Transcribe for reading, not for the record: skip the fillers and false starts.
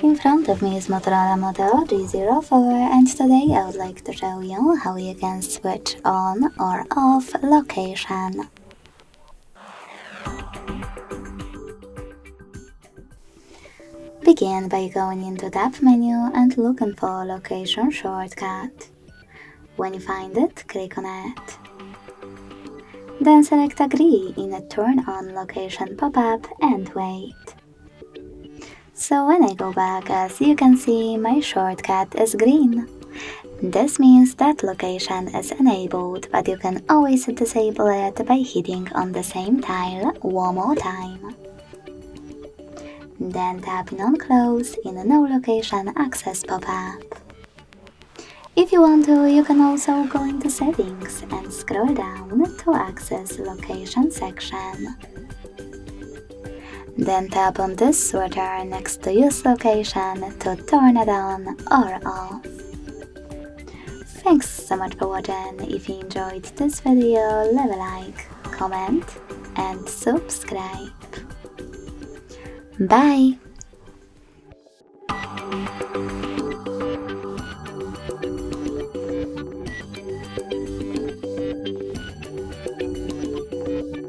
In front of me is Motorola Moto G04, and today I would like to show you how you can switch on or off location. Begin by going into Tab menu and looking for Location shortcut. When you find it, click on it. Then select Agree in a Turn on Location pop-up and wait. So when I go back, as you can see, my shortcut is green. This means that location is enabled, but you can always disable it by hitting on the same tile one more time. Then tapping on Close in a No Location Access pop-up. If you want to, you can also go into Settings and scroll down to access Location section. Then tap on this switcher next to Use Location to turn it on or off. Thanks so much for watching. If you enjoyed this video, leave a like, comment and subscribe. Bye!